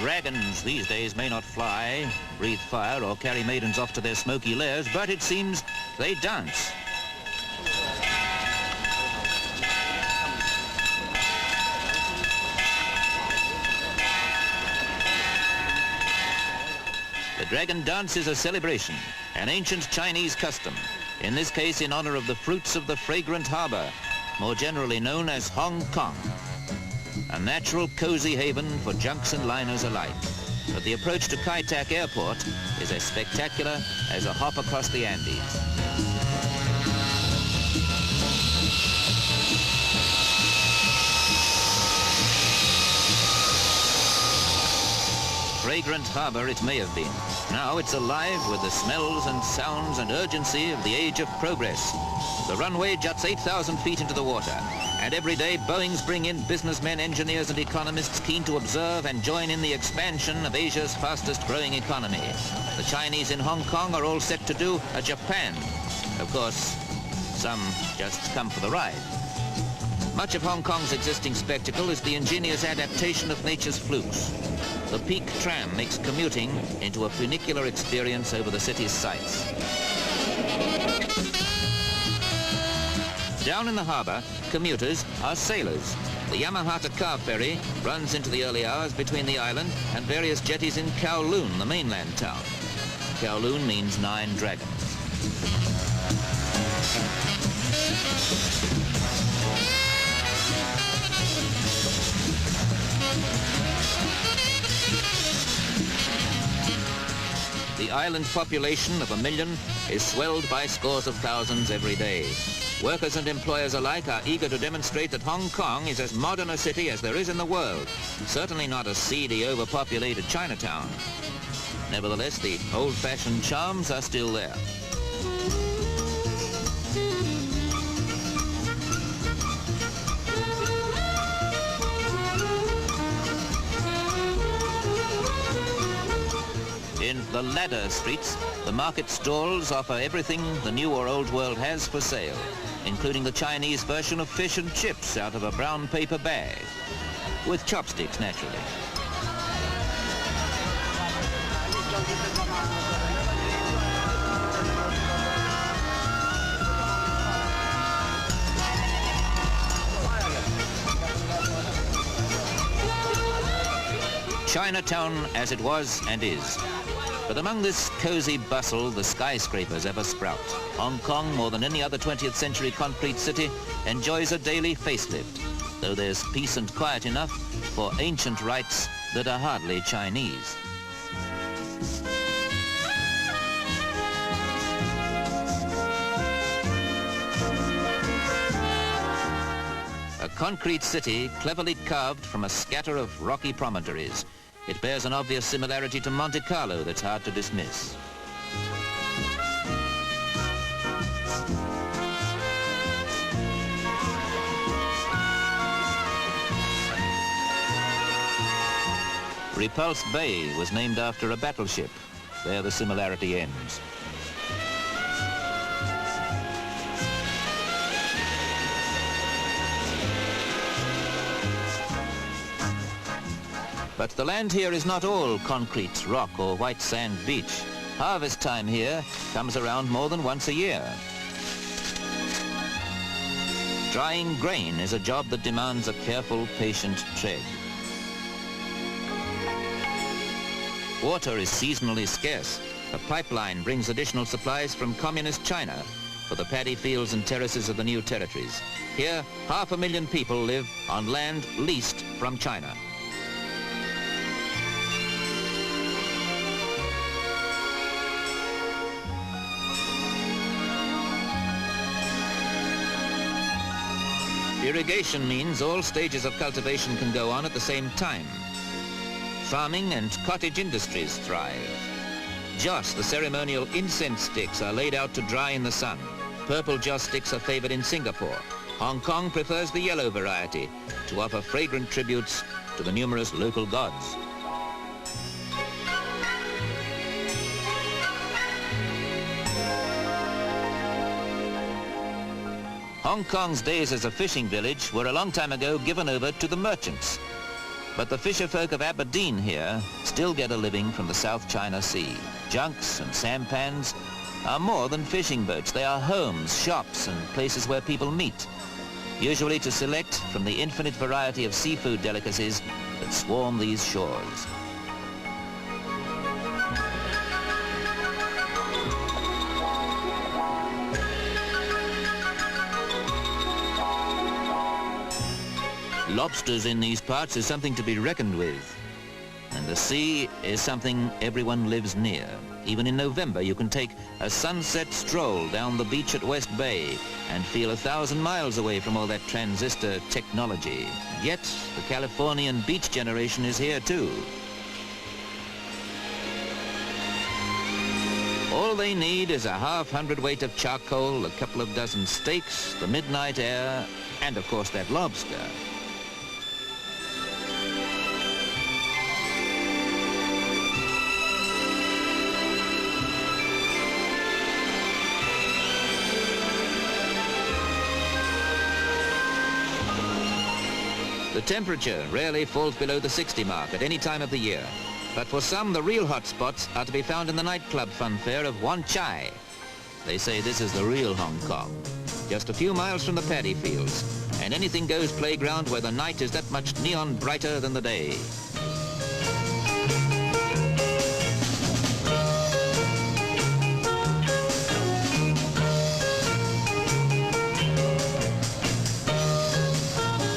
Dragons these days may not fly, breathe fire, or carry maidens off to their smoky lairs, but it seems they dance. The dragon dance is a celebration, an ancient Chinese custom, in this case in honor of the fruits of the fragrant harbor, more generally known as Hong Kong. A natural cozy haven for junks and liners alike. But the approach to Kai Tak Airport is as spectacular as a hop across the Andes. Fragrant harbor it may have been. Now it's alive with the smells and sounds and urgency of the age of progress. The runway juts 8,000 feet into the water, and every day Boeings bring in businessmen, engineers and economists keen to observe and join in the expansion of Asia's fastest growing economy. The Chinese in Hong Kong are all set to do a Japan. Of course, some just come for the ride. Much of Hong Kong's existing spectacle is the ingenious adaptation of nature's flukes. The Peak Tram makes commuting into a funicular experience over the city's sights. Down in the harbour, commuters are sailors. The Yamahata car ferry runs into the early hours between the island and various jetties in Kowloon, the mainland town. Kowloon means 9 dragons. The island population of 1 million is swelled by scores of thousands every day. Workers and employers alike are eager to demonstrate that Hong Kong is as modern a city as there is in the world. Certainly not a seedy, overpopulated Chinatown. Nevertheless, the old-fashioned charms are still there. In the ladder streets, the market stalls offer everything the new or old world has for sale, including the Chinese version of fish and chips out of a brown paper bag, with chopsticks, naturally. Chinatown as it was and is. But among this cozy bustle, the skyscrapers ever sprout. Hong Kong, more than any other 20th century concrete city, enjoys a daily facelift, though there's peace and quiet enough for ancient rites that are hardly Chinese. A concrete city cleverly carved from a scatter of rocky promontories. It bears an obvious similarity to Monte Carlo that's hard to dismiss. Repulse Bay was named after a battleship. There the similarity ends. But the land here is not all concrete, rock or white sand beach. Harvest time here comes around more than once a year. Drying grain is a job that demands a careful, patient tread. Water is seasonally scarce. A pipeline brings additional supplies from communist China for the paddy fields and terraces of the new territories. Here, 500,000 people live on land leased from China. Irrigation means all stages of cultivation can go on at the same time. Farming and cottage industries thrive. Joss, the ceremonial incense sticks, are laid out to dry in the sun. Purple joss sticks are favored in Singapore. Hong Kong prefers the yellow variety to offer fragrant tributes to the numerous local gods. Hong Kong's days as a fishing village were a long time ago given over to the merchants. But the fisherfolk of Aberdeen here still get a living from the South China Sea. Junks and sampans are more than fishing boats. They are homes, shops, and places where people meet, usually to select from the infinite variety of seafood delicacies that swarm these shores. Lobsters in these parts is something to be reckoned with. And the sea is something everyone lives near. Even in November, you can take a sunset stroll down the beach at West Bay and feel 1,000 miles away from all that transistor technology. And yet, the Californian beach generation is here too. All they need is a half hundredweight of charcoal, a couple of dozen steaks, the midnight air, and of course that lobster. The temperature rarely falls below the 60 mark at any time of the year. But for some, the real hot spots are to be found in the nightclub funfair of Wan Chai. They say this is the real Hong Kong, just a few miles from the paddy fields, an anything-goes playground where the night is that much neon brighter than the day.